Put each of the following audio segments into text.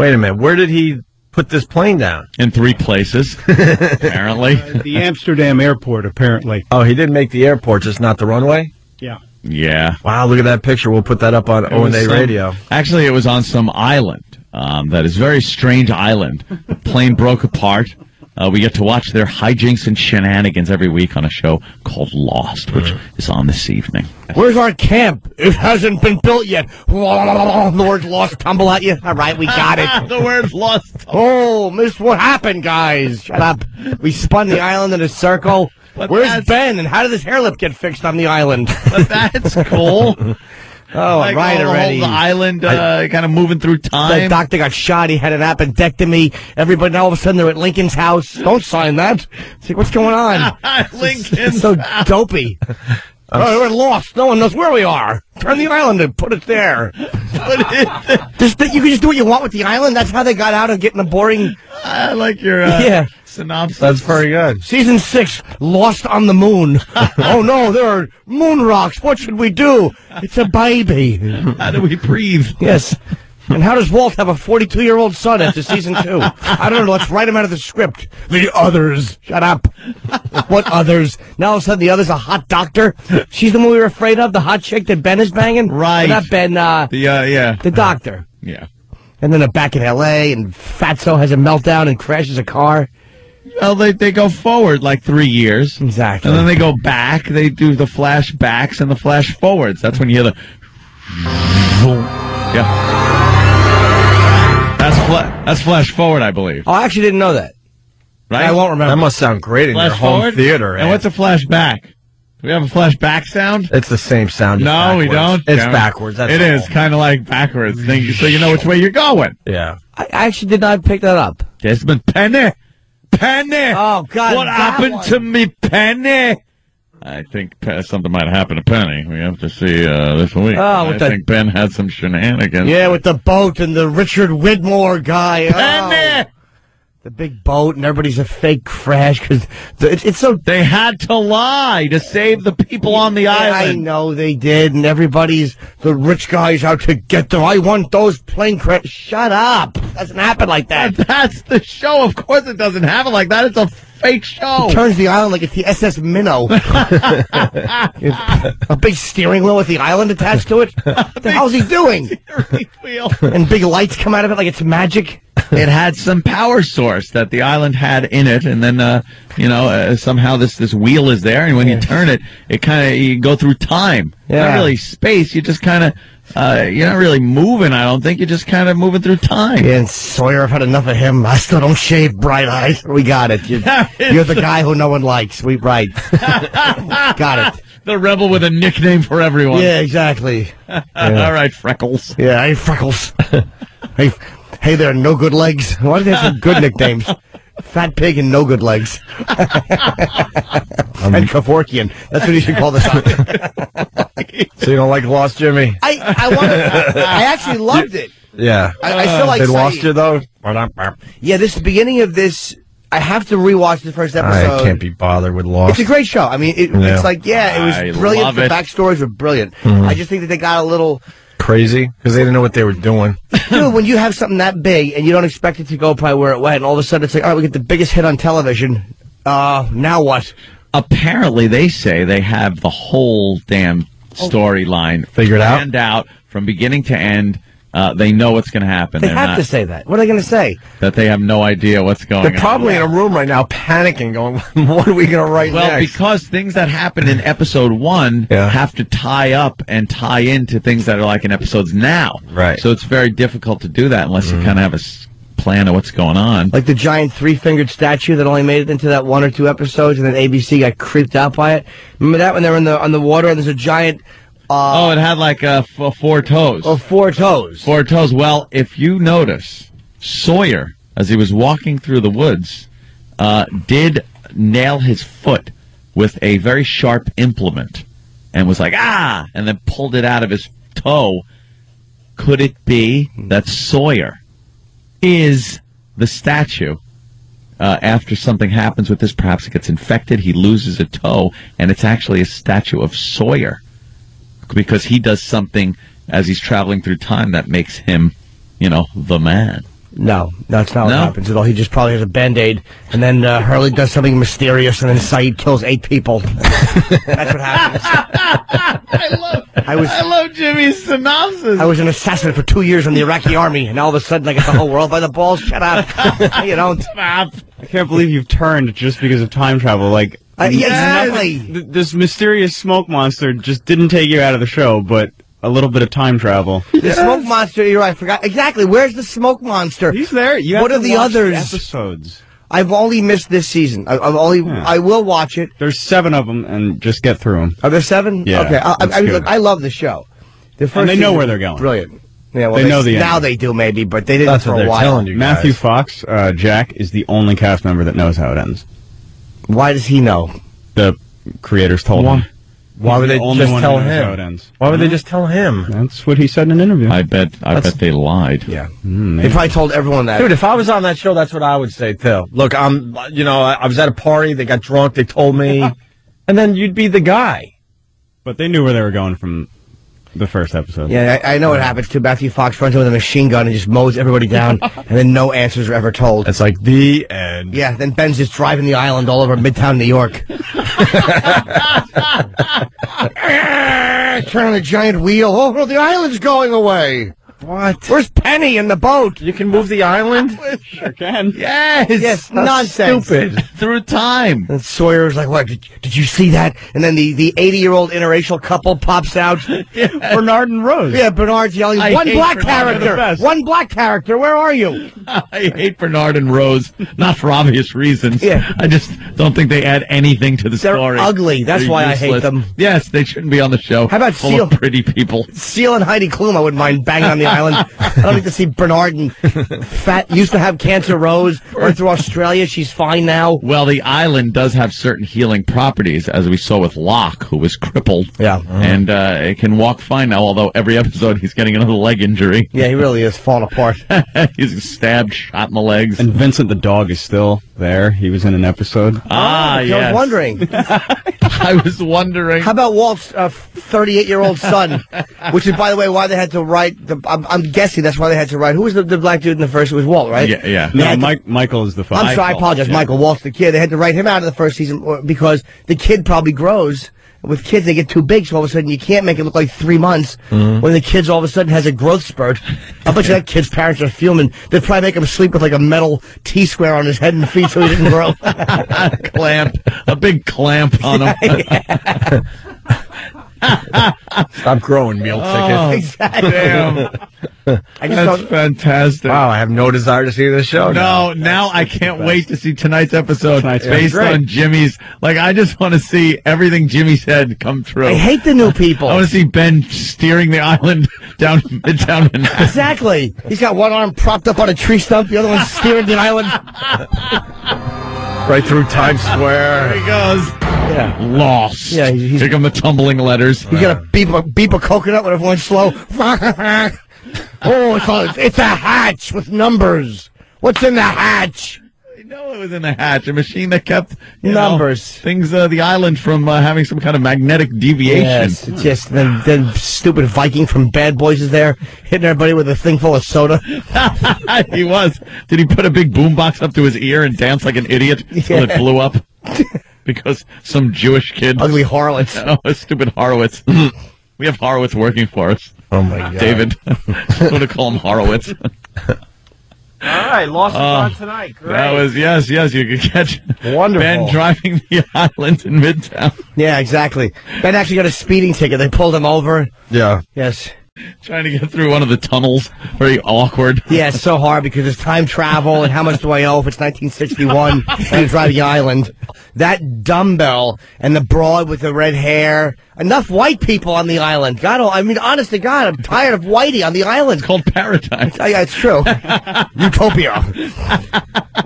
Wait a minute. Where did he put this plane down? In 3 places, apparently. The Amsterdam airport, apparently. Oh, he didn't make the airport, just not the runway? Yeah. Yeah. Wow, look at that picture. We'll put that up on O&A Radio. Actually, it was on some island. That is a very strange island. The plane broke apart. We get to watch their hijinks and shenanigans every week on a show called Lost, which is on this evening. Where's our camp? It hasn't been built yet. The word lost tumble at you. All right, we got it. The word lost. Oh, miss, what happened, guys? Shut up. We spun the island in a circle. Where's Ben, and how did his hair lip get fixed on the island? But that's cool. Oh, like right already. The island kind of moving through time. The doctor got shot. He had an appendectomy. Everybody, now all of a sudden, they're at Lincoln's house. Don't sign that. It's like, what's going on? Lincoln's so dopey. We're lost. No one knows where we are. Turn the island and put it there. You can just do what you want with the island. That's how they got out of getting a boring. I like your synopsis. That's very good. Season 6, Lost on the Moon. Oh no, there are moon rocks. What should we do? It's a baby. How do we breathe? Yes. And how does Walt have a 42-year-old son after season 2? I don't know. Let's write him out of the script. The others. Shut up. What others? Now all of a sudden the other's a hot doctor. She's the one we were afraid of, the hot chick that Ben is banging? Right. Not Ben, the doctor. Yeah. And then they're back in L.A., and Fatso has a meltdown and crashes a car. Well, they go forward like 3 years. Exactly. And then they go back. They do the flashbacks and the flash forwards. That's when you hear the... Yeah. That's flash forward, I believe. Oh, I actually didn't know that. Right? I won't remember. That must sound great in Flash your home forward? theater. And what's a flashback? Do we have a flashback sound? It's the same sound. No, we don't. It's backwards. That's it is kind of like backwards, so you know which way you're going. Yeah. I actually did not pick that up. Desmond Penny. Oh, God. What happened to me, Penny? I think something might have happened to Penny. We have to see this week. Oh, I think Ben had some shenanigans. Yeah, with the boat and the Richard Widmore guy. Penny! Oh, the big boat, and everybody's a fake crash because it's so. They had to lie to save the people on the island. I know they did, and the rich guys out to get them. I want those plane crash. Shut up! Doesn't happen like that. That's the show. Of course, it doesn't happen like that. It's a fake show. He turns the island like it's the SS Minnow. A big steering wheel with the island attached to it. What the hell's he doing? Steering wheel. And big lights come out of it like it's magic. It had some power source that the island had in it, and then somehow this wheel is there, and when you turn it, you go through time. Yeah. Not really space. You just kind of you're not really moving. I don't think you're just kind of moving through time. Yeah, and Sawyer, I've had enough of him. I still don't shave, Bright Eyes. We got it. You're the guy who no one likes. Got it. The rebel with a nickname for everyone. Yeah, exactly. Yeah. All right, Freckles. Yeah, hey, Freckles. Hey there, No Good Legs. Why do they have some good nicknames? Fat Pig and No Good Legs. And Kevorkian. That's what you should call this on. So you don't like Lost, Jimmy? I actually loved it. Yeah. I still like They lost you, though? Yeah, this beginning of this, I have to rewatch the first episode. I can't be bothered with Lost. It's a great show. I mean, it's like, it was brilliant. The backstories were brilliant. Mm-hmm. I just think that they got a little... crazy because they didn't know what they were doing. Dude, when you have something that big and you don't expect it to go probably where it went, and all of a sudden it's like, all right, we get the biggest hit on television. Now what? Apparently, they say they have the whole damn storyline figured out from beginning to end. They know what's going to happen. They have to say that. What are they going to say? That they have no idea what's going on. They're probably in a room right now panicking, going, what are we going to write next? Well, because things that happened in episode 1 have to tie up and tie into things that are like in episodes now. Right. So it's very difficult to do that unless you kind of have a plan of what's going on. Like the giant 3-fingered statue that only made it into that 1 or 2 episodes, and then ABC got creeped out by it. Remember that when they were on the water and there's a giant... it had like 4 toes. Oh, 4 toes. 4 toes. Well, if you notice, Sawyer, as he was walking through the woods, did nail his foot with a very sharp implement and was like, and then pulled it out of his toe. Could it be that Sawyer is the statue? After something happens with this, perhaps it gets infected, he loses a toe, and it's actually a statue of Sawyer. Because he does something as he's traveling through time that makes him, the man. No, that's not what happens at all. He just probably has a Band-Aid, and then Hurley does something mysterious, and then Saeed kills 8 people. That's what happens. I love Jimmy's synopsis. I was an assassin for 2 years in the Iraqi army, and all of a sudden I got the whole world by the balls. Shut up. You don't. I can't believe you've turned just because of time travel. Like, exactly. This mysterious smoke monster just didn't take you out of the show, but a little bit of time travel. The smoke monster, you're right, I forgot. Exactly, where's the smoke monster? He's there. What are the others? Episodes. I've only missed this season. I will watch it. There's 7 of them, and just get through them. Are there 7? Yeah. Okay, look, I love the show. The first And they know season where they're going. Brilliant. Yeah, well, They know the now ending. they do maybe, but they didn't That's for what a they're while. telling you guys. Matthew Fox, Jack, is the only cast member that knows how it ends. Why does he know? The creators told him. Why would He's they the only just one tell who knows him? how it ends. Why would they just tell him? That's what he said in an interview. I bet they lied. Yeah. Maybe. They probably told everyone that. Dude, if I was on that show, that's what I would say too. Look, I was at a party, they got drunk, they told me, and then you'd be the guy. But they knew where they were going from the first episode. Yeah, I know what happens too. Matthew Fox runs in with a machine gun and just mows everybody down, and then no answers are ever told. It's like the end. Yeah, then Ben's just driving the island all over Midtown New York. Turn on a giant wheel. Oh, no, the island's going away. What? Where's Penny in the boat? You can move the island? Sure can. Yes. Yes, nonsense. Stupid. Through time. And Sawyer's like, what, did you see that? And then the 80-year-old interracial couple pops out. Bernard and Rose. Yeah, Bernard's yelling, I one hate black Bernard, they're the character! best. One black character, where are you? I hate Bernard and Rose, not for obvious reasons. Yeah. I just don't think they add anything to the They're story. ugly. That's They're why I hate useless. them. Yes, they shouldn't be on the show. How about full Seal? of pretty people? Seal and Heidi Klum, I wouldn't mind banging on the island. I don't need to see Bernard and fat, used to have cancer Rose, went through Australia, she's fine now. Well, the island does have certain healing properties, as we saw with Locke, who was crippled. Yeah. And it can walk fine now, although every episode he's getting another leg injury. Yeah, he really is falling apart. He's stabbed, shot in the legs. And Vincent the dog is still there. He was in an episode. I yes. was wondering. I was wondering. How about Walt's 38-year-old son? Which is, by the way, why they had to write. I'm guessing that's why they had to write. Who was the black dude in the first? It was Walt, right? Yeah. No, Michael is the father. I'm sorry, I apologize. Yeah. Michael, Walt's the kid. They had to write him out of the first season because the kid probably grows. With kids, they get too big, so all of a sudden you can't make it look like 3 months when the kid's all of a sudden has a growth spurt. I bet you that kid's parents are fuming. They'd probably make him sleep with like a metal T-square on his head and feet so he didn't grow. Clamp. A big clamp on him. Stop growing, meal ticket. Exactly. Damn. I just That's don't. fantastic. Wow, I have no desire to see this show. No, now I can't wait to see tonight's episode Tonight's based great. on Jimmy's. Like, I just want to see everything Jimmy said come true. I hate the new people. I want to see Ben steering the island down Midtown Manhattan. Exactly. He's got one arm propped up on a tree stump, the other one steering the island. Right through Times There Square. he goes. Yeah. Lost. Yeah, he's- Here come the tumbling letters. You gotta beep a coconut when everyone's slow. Oh, it's a hatch with numbers. What's in the hatch? I know it was in the hatch, a machine that kept you know, Numbers. things, the island from having some kind of magnetic deviation. Yes, it's just then stupid Viking from Bad Boys is there hitting everybody with a thing full of soda. He was. Did he put a big boombox up to his ear and dance like an idiot till it blew up? Because some Jewish kid. Ugly harlots. Oh, a stupid Horowitz. We have Horowitz working for us. Oh my God, David. I'm going to call him Horowitz. All right, Lost is on tonight. Great. That was, yes, you could catch Wonderful. Ben driving the island in Midtown. Yeah, exactly. Ben actually got a speeding ticket. They pulled him over. Yeah. Yes. Trying to get through one of the tunnels. Very awkward. Yeah, it's so hard because it's time travel and how much do I owe if it's 1961 and I'm driving the island. That dumbbell and the broad with the red hair. Enough white people on the island. God, I mean, honest to God, I'm tired of whitey on the island. It's called Paradise. Yeah, it's true. Utopia.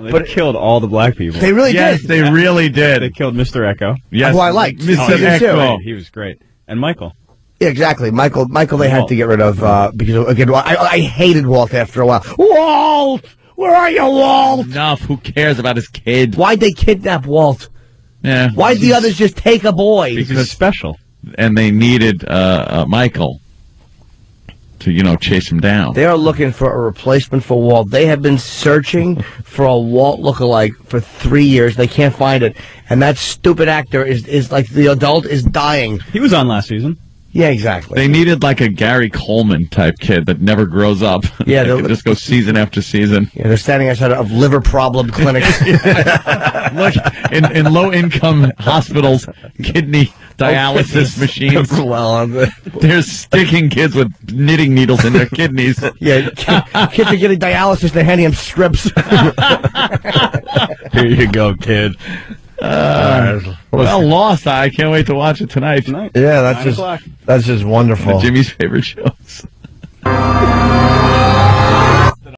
They killed all the black people. They really Yes, did. they really They did. killed Mr. Echo. Yes. Who I liked. Mr. Oh, you too. Echo. He was great. And Michael. Yeah, exactly. Michael they had to get rid of because, again, I hated Walt after a while. Walt! Where are you, Walt? Enough. Who cares about his kid? Why'd they kidnap Walt? Yeah. Why'd the others just take a boy? He's special. And they needed Michael. to chase him down. They are looking for a replacement for Walt. They have been searching for a Walt lookalike for 3 years. They can't find it. And that stupid actor is like the adult is dying. He was on last season. Yeah, exactly. They needed like a Gary Coleman type kid that never grows up. Yeah, they could just go season after season. Yeah, they're standing outside of liver problem clinics. Look, in low-income hospitals, kidney dialysis machines. Well, They're sticking kids with knitting needles in their kidneys. yeah, kids are getting dialysis. They're handing them strips. Here you go, kid. Well, Lost. I can't wait to watch it tonight. Tonight. Yeah, 9 o'clock. that's just wonderful. One of Jimmy's favorite shows.